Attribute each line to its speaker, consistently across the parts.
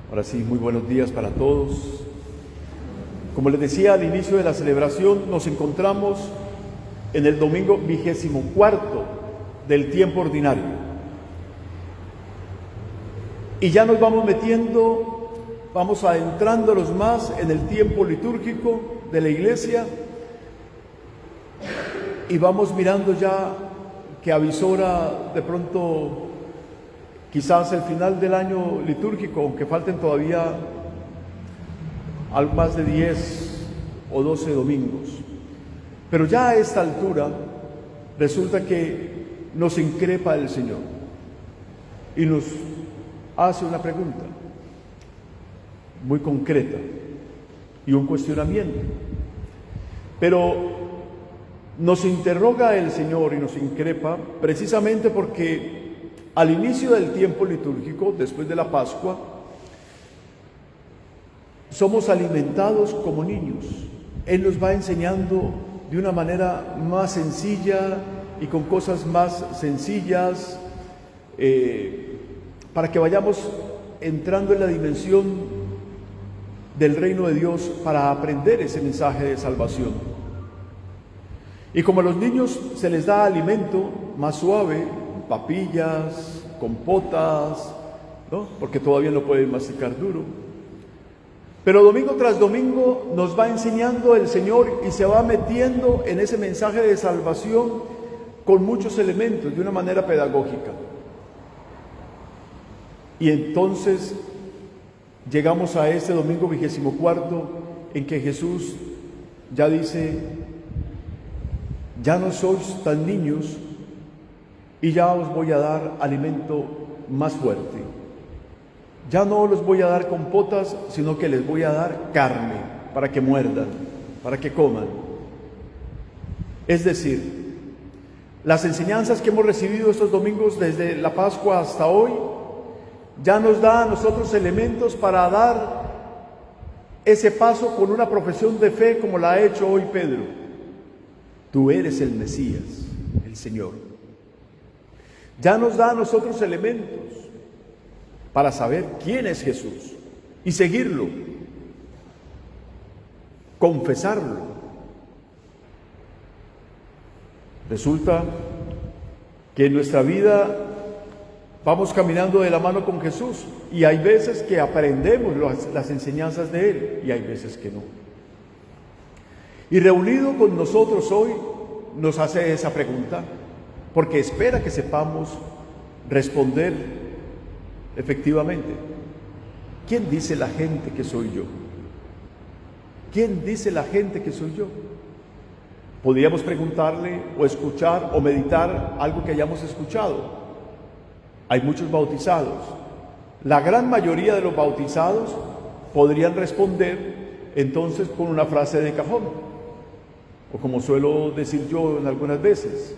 Speaker 1: Ahora sí, muy buenos días para todos. Como les decía al inicio de la celebración, nos encontramos en el domingo 24 del tiempo ordinario. Y ya nos vamos metiendo, vamos adentrándonos más en el tiempo litúrgico de la Iglesia y vamos mirando ya que avisora de pronto quizás el final del año litúrgico, aunque falten todavía algo más de 10 o 12 domingos. Pero ya a esta altura resulta que nos increpa el Señor y nos hace una pregunta muy concreta y un cuestionamiento. Pero nos interroga el Señor y nos increpa precisamente porque al inicio del tiempo litúrgico, después de la Pascua, somos alimentados como niños. Él nos va enseñando de una manera más sencilla y con cosas más sencillas para que vayamos entrando en la dimensión del reino de Dios para aprender ese mensaje de salvación. Y como a los niños se les da alimento más suave, papillas, compotas, ¿no? Porque todavía no pueden masticar duro. Pero domingo tras domingo nos va enseñando el Señor y se va metiendo en ese mensaje de salvación con muchos elementos, de una manera pedagógica. Y entonces llegamos a este domingo 24 en que Jesús ya dice: ya no sois tan niños y ya os voy a dar alimento más fuerte. Ya no les voy a dar compotas, sino que les voy a dar carne para que muerdan, para que coman. Es decir, las enseñanzas que hemos recibido estos domingos desde la Pascua hasta hoy ya nos da a nosotros elementos para dar ese paso con una profesión de fe como la ha hecho hoy Pedro. Tú eres el Mesías, el Señor. Ya nos da a nosotros elementos para saber quién es Jesús y seguirlo, confesarlo. Resulta que en nuestra vida vamos caminando de la mano con Jesús y hay veces que aprendemos las enseñanzas de Él y hay veces que no. Y reunido con nosotros hoy nos hace esa pregunta porque espera que sepamos responder efectivamente. ¿Quién dice la gente que soy yo? ¿Quién dice la gente que soy yo? Podríamos preguntarle o escuchar o meditar algo que hayamos escuchado. Hay muchos bautizados. La gran mayoría de los bautizados podrían responder entonces con una frase de cajón, o como suelo decir yo en algunas veces,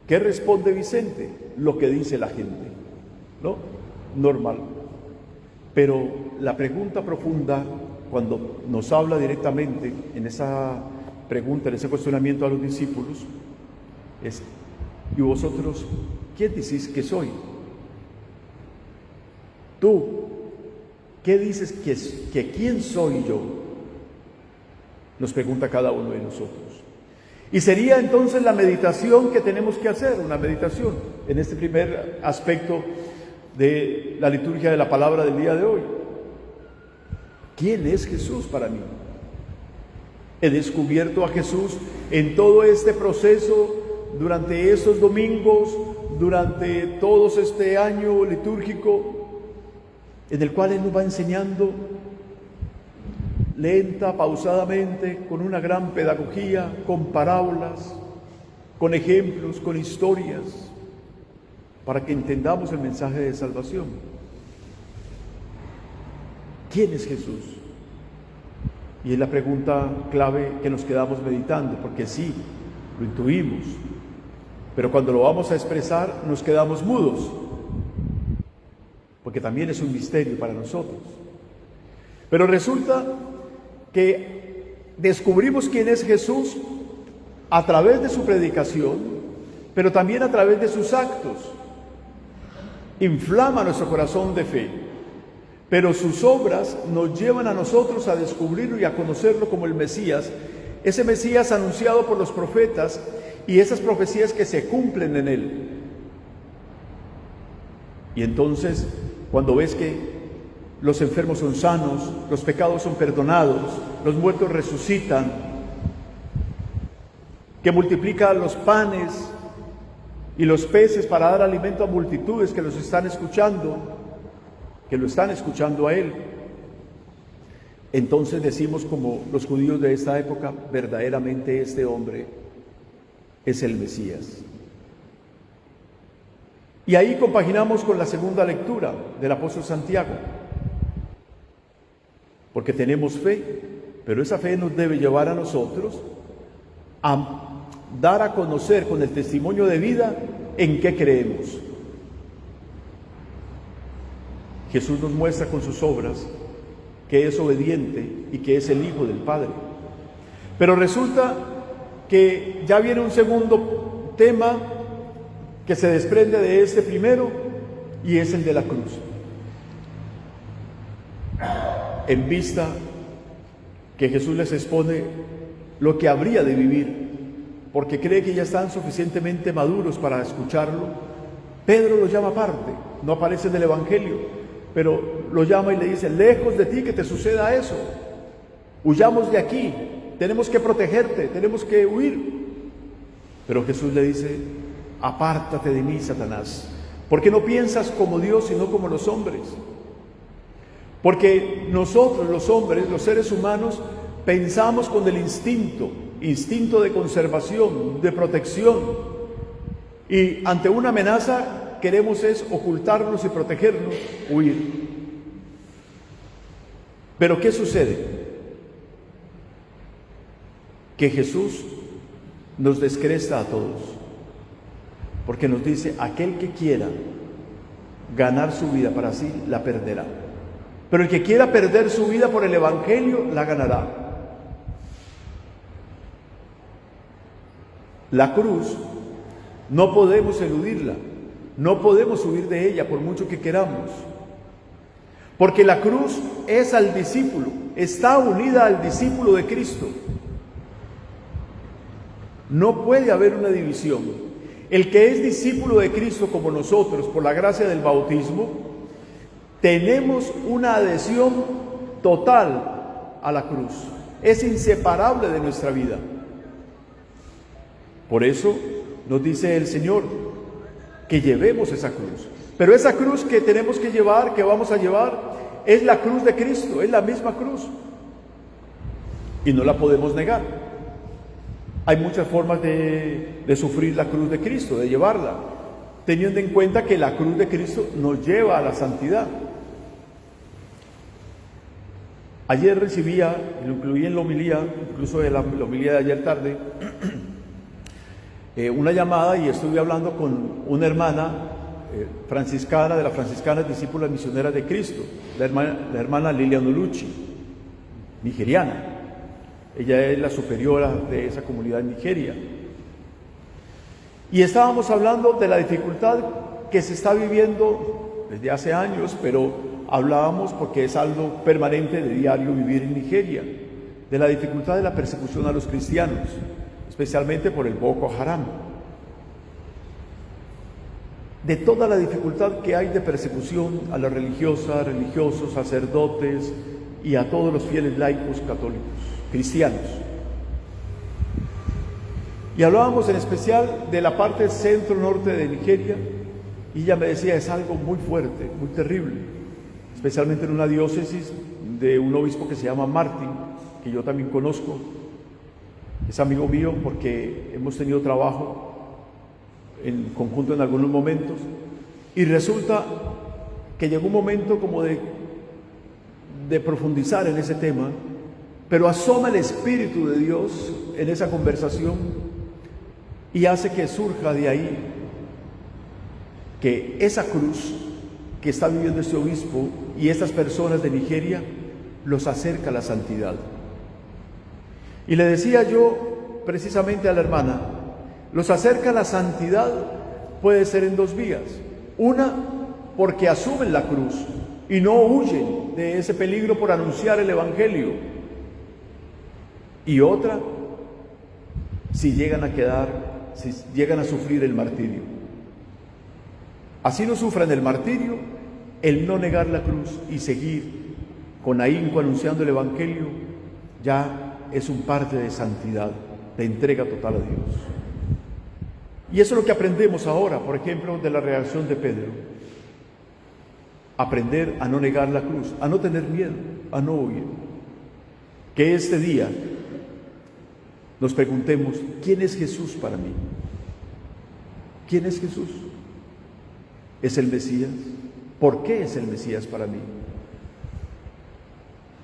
Speaker 1: ¿qué responde Vicente? Lo que dice la gente, ¿no? Normal. Pero la pregunta profunda, cuando nos habla directamente en esa pregunta, en ese cuestionamiento a los discípulos, es: ¿y vosotros quién decís que soy? Tú, ¿qué dices que quién soy yo? Nos pregunta cada uno de nosotros. Y sería entonces la meditación que tenemos que hacer, una meditación en este primer aspecto de la liturgia de la palabra del día de hoy. ¿Quién es Jesús para mí? He descubierto a Jesús en todo este proceso, durante estos domingos, durante todo este año litúrgico, en el cual Él nos va enseñando lenta, pausadamente, con una gran pedagogía, con parábolas, con ejemplos, con historias, para que entendamos el mensaje de salvación. ¿Quién es Jesús? Y es la pregunta clave que nos quedamos meditando, porque sí, lo intuimos, pero cuando lo vamos a expresar nos quedamos mudos, porque también es un misterio para nosotros. Pero resulta que descubrimos quién es Jesús a través de su predicación, pero también a través de sus actos. Inflama nuestro corazón de fe. pero sus obras nos llevan a nosotros a descubrirlo y a conocerlo como el Mesías, ese Mesías anunciado por los profetas y esas profecías que se cumplen en él. Y entonces, cuando ves que los enfermos son sanos, los pecados son perdonados, los muertos resucitan, que multiplica los panes y los peces para dar alimento a multitudes que los están escuchando, que lo están escuchando a él, entonces decimos como los judíos de esta época, verdaderamente este hombre es el Mesías. Y ahí compaginamos con la segunda lectura del apóstol Santiago, porque tenemos fe, pero esa fe nos debe llevar a nosotros a dar a conocer con el testimonio de vida en qué creemos. Jesús nos muestra con sus obras que es obediente y que es el Hijo del Padre. Pero resulta que ya viene un segundo tema que se desprende de este primero, y es el de la cruz. En vista que Jesús les expone lo que habría de vivir, porque cree que ya están suficientemente maduros para escucharlo, Pedro lo llama aparte, no aparece en el Evangelio, pero lo llama y le dice: lejos de ti que te suceda eso, huyamos de aquí, tenemos que protegerte, tenemos que huir. Pero Jesús le dice: apártate de mí, Satanás, porque no piensas como Dios, sino como los hombres. Porque nosotros, los hombres, los seres humanos, pensamos con el instinto de conservación, de protección, y ante una amenaza queremos es ocultarnos y protegernos, huir. Pero ¿qué sucede? Que Jesús nos descresta a todos, porque nos dice: aquel que quiera ganar su vida para sí, la perderá. Pero el que quiera perder su vida por el Evangelio, la ganará. La cruz no podemos eludirla, no podemos huir de ella por mucho que queramos, porque la cruz es al discípulo, está unida al discípulo de Cristo. No puede haber una división. El que es discípulo de Cristo como nosotros, por la gracia del bautismo, tenemos una adhesión total a la cruz. Es inseparable de nuestra vida. Por eso nos dice el Señor que llevemos esa cruz. Pero esa cruz que tenemos que llevar, que vamos a llevar, es la cruz de Cristo, es la misma cruz. Y no la podemos negar. Hay muchas formas de sufrir la cruz de Cristo, de llevarla, teniendo en cuenta que la cruz de Cristo nos lleva a la santidad. Ayer recibía, y lo incluí en la homilía, incluso en la homilía de ayer tarde, una llamada, y estuve hablando con una hermana franciscana, de las franciscanas discípulas misioneras de Cristo, la hermana Lilian Oluchi, nigeriana. Ella es la superiora de esa comunidad en Nigeria. Y estábamos hablando de la dificultad que se está viviendo desde hace años, pero hablábamos porque es algo permanente de diario vivir en Nigeria, de la dificultad de la persecución a los cristianos, especialmente por el Boko Haram, de toda la dificultad que hay de persecución a las religiosas, religiosos, sacerdotes y a todos los fieles laicos católicos, cristianos. Y hablábamos en especial de la parte centro-norte de Nigeria, y ella me decía: es algo muy fuerte, muy terrible, especialmente en una diócesis de un obispo que se llama Martin, que yo también conozco, es amigo mío porque hemos tenido trabajo en conjunto en algunos momentos, y resulta que llegó un momento como de profundizar en ese tema, pero asoma el Espíritu de Dios en esa conversación y hace que surja de ahí que esa cruz que está viviendo este obispo y estas personas de Nigeria los acerca a la santidad. Y le decía yo precisamente a la hermana, los acerca a la santidad puede ser en dos vías. Una, porque asumen la cruz y no huyen de ese peligro por anunciar el Evangelio. Y otra, si llegan a sufrir el martirio. Así no sufran el martirio, el no negar la cruz y seguir con ahínco anunciando el Evangelio, ya es un parte de santidad, de entrega total a Dios. Y eso es lo que aprendemos ahora, por ejemplo, de la reacción de Pedro. Aprender a no negar la cruz, a no tener miedo, a no huir. Que este día nos preguntemos, ¿quién es Jesús para mí? ¿Quién es Jesús? ¿Es el Mesías? ¿Por qué es el Mesías para mí?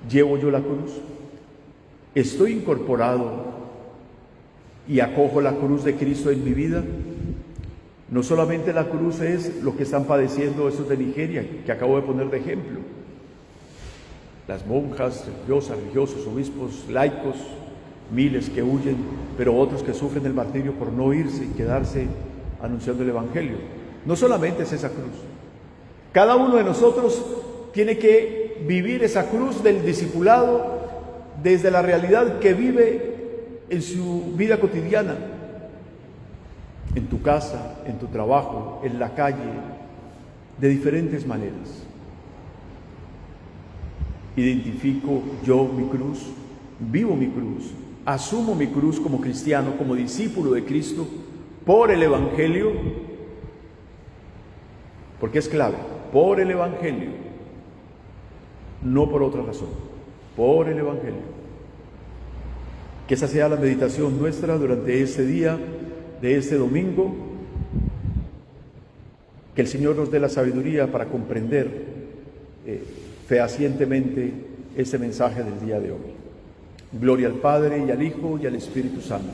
Speaker 1: ¿Llevo yo la cruz? ¿Estoy incorporado y acojo la cruz de Cristo en mi vida? No solamente la cruz es lo que están padeciendo esos de Nigeria, que acabo de poner de ejemplo. Las monjas, religiosos, obispos, laicos, miles que huyen, pero otros que sufren el martirio por no irse y quedarse anunciando el Evangelio. No solamente es esa cruz. Cada uno de nosotros tiene que vivir esa cruz del discipulado desde la realidad que vive en su vida cotidiana, en tu casa, en tu trabajo, en la calle, de diferentes maneras. Identifico yo mi cruz, vivo mi cruz, asumo mi cruz como cristiano, como discípulo de Cristo, por el Evangelio, porque es clave, por el Evangelio, no por otra razón, por el Evangelio. Que esa sea la meditación nuestra durante este día, de este domingo, que el Señor nos dé la sabiduría para comprender fehacientemente este mensaje del día de hoy. Gloria al Padre, y al Hijo, y al Espíritu Santo.